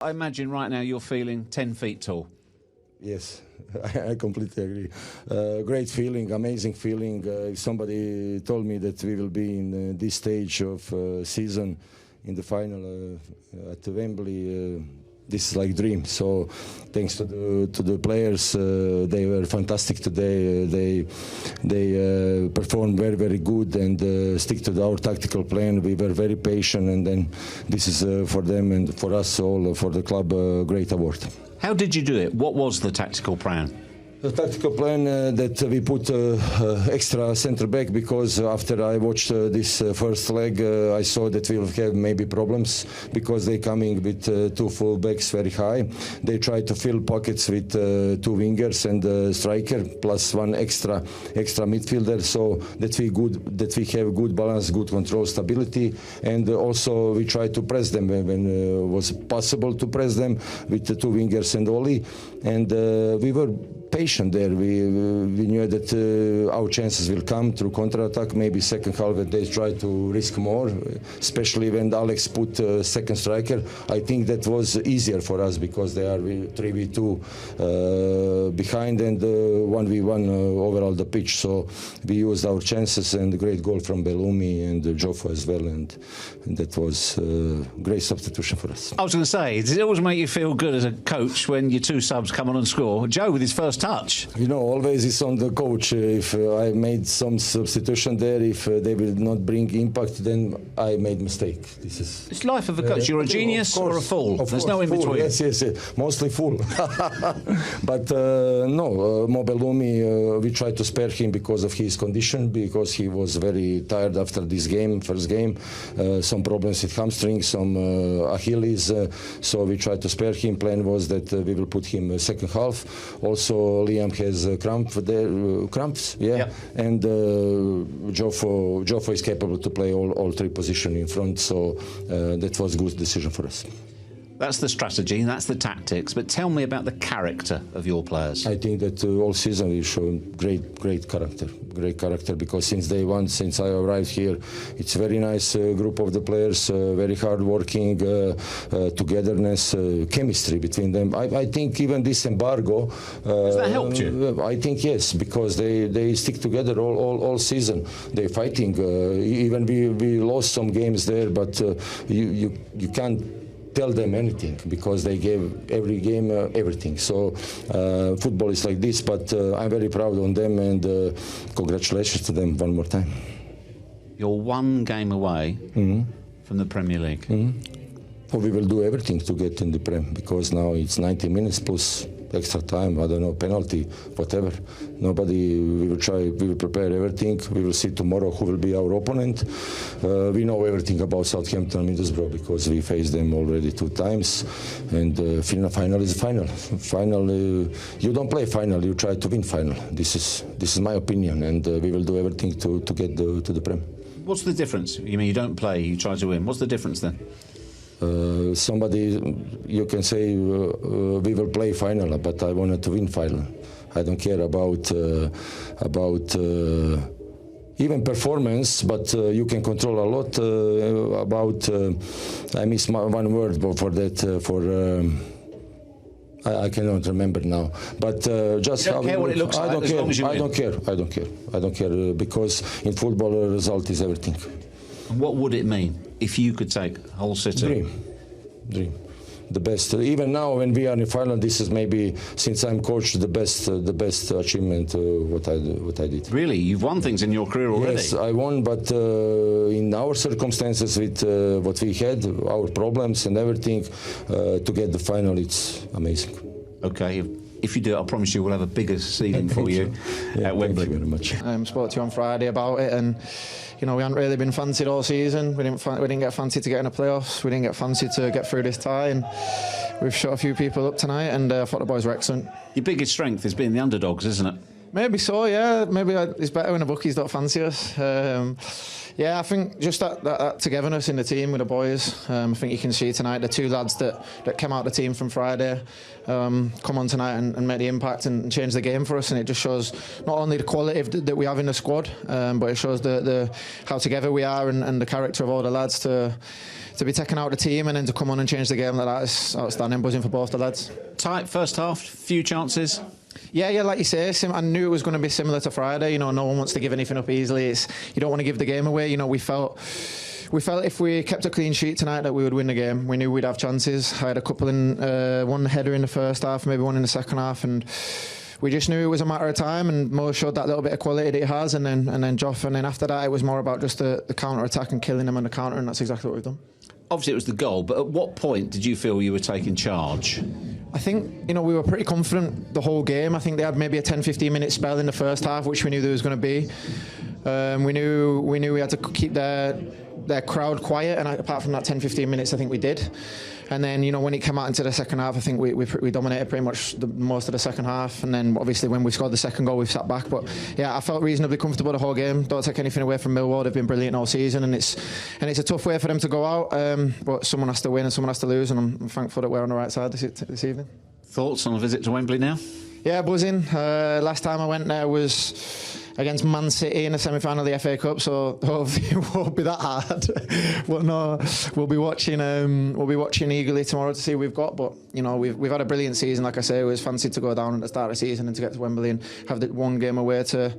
I imagine right now you're feeling 10 feet tall. Yes, I completely agree. Great feeling, amazing feeling. If somebody told me that we will be in this stage of season in the final at Wembley, this is like dream. So thanks to the players, they were fantastic today. They performed very, very good and stick to our tactical plan. We were very patient, and then this is for them and for us all, for the club, a great award. How did you do it? What was the tactical plan? The tactical plan that we put extra centre back, because after I watched this first leg, I saw that we'll have maybe problems because they coming with two full backs very high. They try to fill pockets with two wingers and a striker plus one extra midfielder, so that we have good balance, good control, stability, and also we try to press them when was possible to press them with the two wingers and Oli, and we were patient there. We knew that our chances will come through counter-attack. Maybe second half they try to risk more, especially when Alex put second striker. I think that was easier for us because they are 3v2 behind and 1v1 overall the pitch. So we used our chances, and a great goal from Bellumi and Geoff as well, and that was a great substitution for us. I was going to say, does it always make you feel good as a coach when your two subs come on and score? Joe with his first touch. You know, always it's on the coach. If I made some substitution there, if they will not bring impact, then I made mistake. It's life of a coach. You're a genius or a fool. There's no in between. Yes, mostly fool. But no, Mo Bellumi, we tried to spare him because of his condition, because he was very tired after this game, first game. Some problems with hamstring, some Achilles. So we tried to spare him. Plan was that we will put him second half. Also, Liam has cramps, yeah. And Geoff is capable to play all three positions in front, so that was a good decision for us. That's the strategy, that's the tactics, but tell me about the character of your players. I think that all season we show great character, because since day one, since I arrived here, it's a very nice group of the players, very hard working, togetherness, chemistry between them. I think even this embargo has that helped you? I think yes, because they stick together all season. They're fighting. Even we lost some games there, but you can't tell them anything, because they gave every game everything. So football is like this, but I'm very proud on them, and congratulations to them one more time. You're one game away from the Premier League. Well, we will do everything to get in the Prem, because now it's 90 minutes plus extra time, I don't know, penalty, whatever. We will prepare everything. We will see tomorrow who will be our opponent. We know everything about Southampton and Middlesbrough, because we faced them already 2 times. And final is final. You don't play final, you try to win final. This is my opinion, and we will do everything to get to the Prem. What's the difference? You mean you don't play, you try to win. What's the difference then? Somebody, you can say, we will play final, but I wanted to win final. I don't care about even performance, but you can control a lot about. I miss one word for that. I cannot remember now, but just you don't care what it looks like. As long as you win. I don't care because in football, the result is everything. And what would it mean if you could take Hull City? Dream. The best. Even now, when we are in final, this is maybe, since I'm coach, the best achievement what I did. Really, you've won things in your career already. Yes, I won, but in our circumstances, with what we had, our problems and everything, to get the final, it's amazing. Okay. If you do it, I promise you we'll have a bigger ceiling for you at Wembley. Thank you very much. I spoke to you on Friday about it, and you know, we hadn't really been fancied all season. We didn't get fancied to get in the playoffs. We didn't get fancied to get through this tie, and we've shut a few people up tonight, and I thought the boys were excellent. Your biggest strength is being the underdogs, isn't it? Maybe so, yeah. Maybe it's better when the bookies don't fancy us. Yeah, I think just that togetherness in the team with the boys. I think you can see tonight the two lads that came out the team from Friday come on tonight and make the impact and change the game for us. And it just shows not only the quality that we have in the squad, but it shows the how together we are and the character of all the lads to be taken out of the team and then to come on and change the game like that is outstanding. Buzzing for both the lads. Tight first half, few chances. Yeah, like you say, I knew it was going to be similar to Friday. No one wants to give anything up easily. You don't want to give the game away. We felt if we kept a clean sheet tonight that we would win the game. We knew we'd have chances. I had a couple one header in the first half, maybe one in the second half, and we just knew it was a matter of time. And Mo showed that little bit of quality that he has, and then Geoff, and then after that it was more about just the counter attack and killing them on the counter, and that's exactly what we've done. Obviously, it was the goal, but at what point did you feel you were taking charge? I think, we were pretty confident the whole game. I think they had maybe a 10-15 minute spell in the first half, which we knew there was going to be. We knew we had to keep their crowd quiet, and apart from that 10-15 minutes, I think we did. And then, when it came out into the second half, I think we dominated pretty much most of the second half. And then, obviously, when we scored the second goal, we sat back. But yeah, I felt reasonably comfortable the whole game. Don't take anything away from Millwall; they've been brilliant all season, and it's a tough way for them to go out. But someone has to win and someone has to lose, and I'm thankful that we're on the right side this evening. Thoughts on a visit to Wembley now? Yeah, buzzing. Last time I went there was against Man City in the semi-final of the FA Cup, so hopefully it won't be that hard. But no, we'll be watching eagerly tomorrow to see who we've got. But we've had a brilliant season. Like I say, it was fancy to go down at the start of the season and to get to Wembley and have the one game away to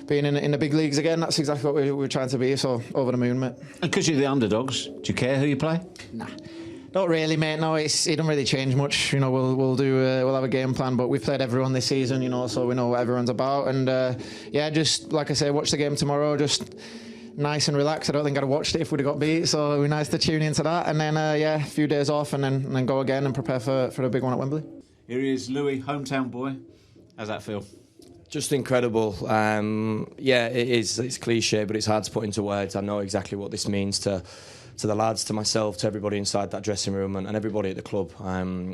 being in the big leagues again. That's exactly what we're trying to be. So over the moon, mate. And because you're the underdogs, do you care who you play? Nah. Not really, mate. No, it doesn't really change much. We'll have a game plan, but we've played everyone this season, so we know what everyone's about. And just like I say, watch the game tomorrow. Just nice and relaxed. I don't think I'd have watched it if we'd have got beat, so it'd be nice to tune into that. And then a few days off, and then go again and prepare for the big one at Wembley. Here he is, Louis, hometown boy. How's that feel? Just incredible. It is. It's cliche, but it's hard to put into words. I know exactly what this means to the lads, to myself, to everybody inside that dressing room and everybody at the club.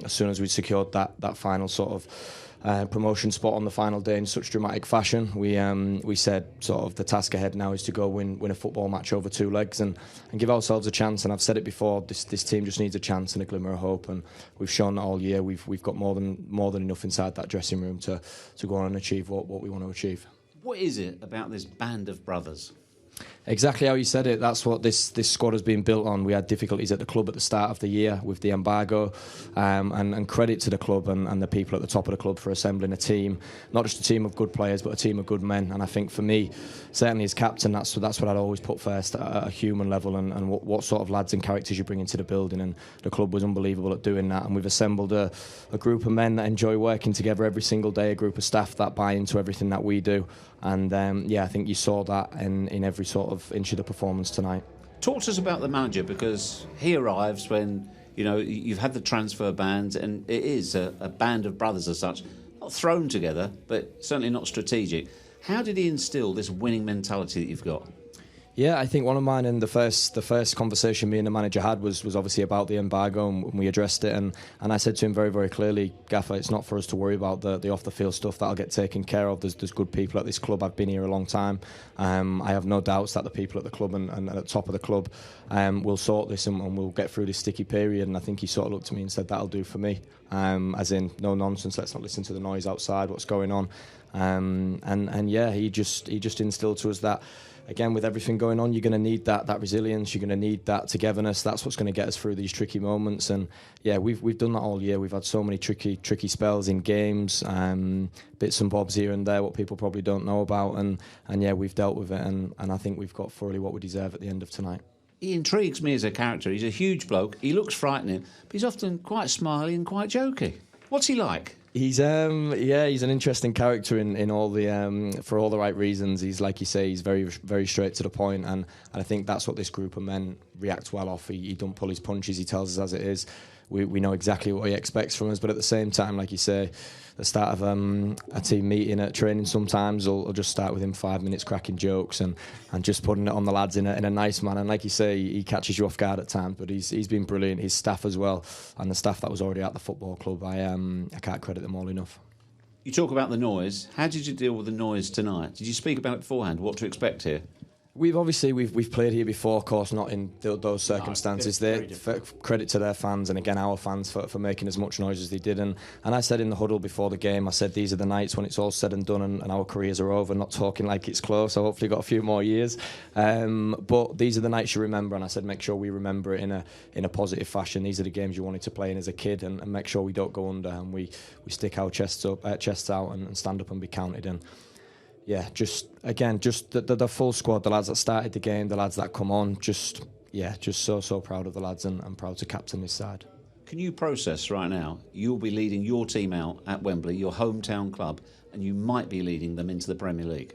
As soon as we secured that final sort of promotion spot on the final day in such dramatic fashion, we said sort of the task ahead now is to go win a football match over two legs and give ourselves a chance. And I've said it before, this team just needs a chance and a glimmer of hope, and we've shown that all year. We've got more than enough inside that dressing room to go on and achieve what we want to achieve. What is it about this band of brothers? Exactly how you said it. That's what this squad has been built on. We had difficulties at the club at the start of the year with the embargo, and credit to the club and the people at the top of the club for assembling a team, not just a team of good players, but a team of good men. And I think for me, certainly as captain, that's what I'd always put first at a human level, and what sort of lads and characters you bring into the building. And the club was unbelievable at doing that. And we've assembled a group of men that enjoy working together every single day, a group of staff that buy into everything that we do. And I think you saw that in every sort of inch of the performance tonight. Talk to us about the manager, because he arrives when you've had the transfer bans, and it is a band of brothers as such, not thrown together, but certainly not strategic. How did he instill this winning mentality that you've got? Yeah, I think one of mine in the first conversation me and the manager had was obviously about the embargo, and we addressed it, and I said to him very, very clearly, Gaffer, it's not for us to worry about the off the field stuff. That'll get taken care of. There's good people at this club. I've been here a long time. I have no doubts that the people at the club and at the top of the club will sort this and we'll get through this sticky period. And I think he sort of looked at me and said, that'll do for me, as in no nonsense, let's not listen to the noise outside, what's going on. He just instilled to us that, again, with everything going on, you're going to need that resilience. You're going to need that togetherness. That's what's going to get us through these tricky moments. And we've done that all year. We've had so many tricky spells in games, bits and bobs here and there, what people probably don't know about. And we've dealt with it. And I think we've got thoroughly what we deserve at the end of tonight. He intrigues me as a character. He's a huge bloke. He looks frightening, but he's often quite smiley and quite jokey. What's he like? He's an interesting character in all the for all the right reasons. He's, like you say, he's very, very straight to the point, and I think that's what this group of men react well off. He don't pull his punches. He tells us as it is. We know exactly what he expects from us, but at the same time, like you say, the start of a team meeting at training sometimes I'll just start with him 5 minutes cracking jokes and just putting it on the lads in a nice manner. And like you say, he catches you off guard at times, but he's been brilliant. His staff as well, and the staff that was already at the football club, I can't credit them all enough. You talk about the noise. How did you deal with the noise tonight? Did you speak about it beforehand? What to expect here? We've played here before, of course, not in those circumstances. Credit to their fans and again our fans for making as much noise as they did. And I said in the huddle before the game, I said these are the nights when it's all said and done and our careers are over. Not talking like it's close. So hopefully got a few more years. But these are the nights you remember, and I said make sure we remember it in a positive fashion. These are the games you wanted to play in as a kid, and make sure we don't go under and we stick our chests out and stand up and be counted. And yeah, just the full squad, the lads that started the game, the lads that come on, just so proud of the lads and proud to captain this side. Can you process right now, you'll be leading your team out at Wembley, your hometown club, and you might be leading them into the Premier League?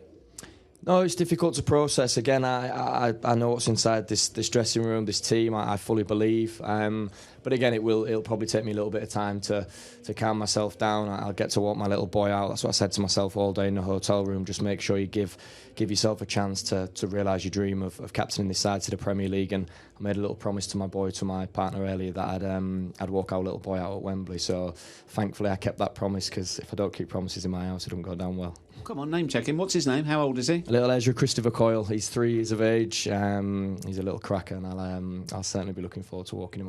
No, it's difficult to process. Again, I know what's inside this dressing room, this team. I fully believe. But again, it'll probably take me a little bit of time to calm myself down. I'll get to walk my little boy out. That's what I said to myself all day in the hotel room. Just make sure you give yourself a chance to realise your dream of captaining this side to the Premier League. And I made a little promise to my partner earlier that I'd walk our little boy out at Wembley. So thankfully I kept that promise, because if I don't keep promises in my house, it doesn't go down well. Come on, name check him. What's his name? How old is he? Little Ezra Christopher Coyle. He's 3 years of age. He's a little cracker, and I'll certainly be looking forward to walking him out.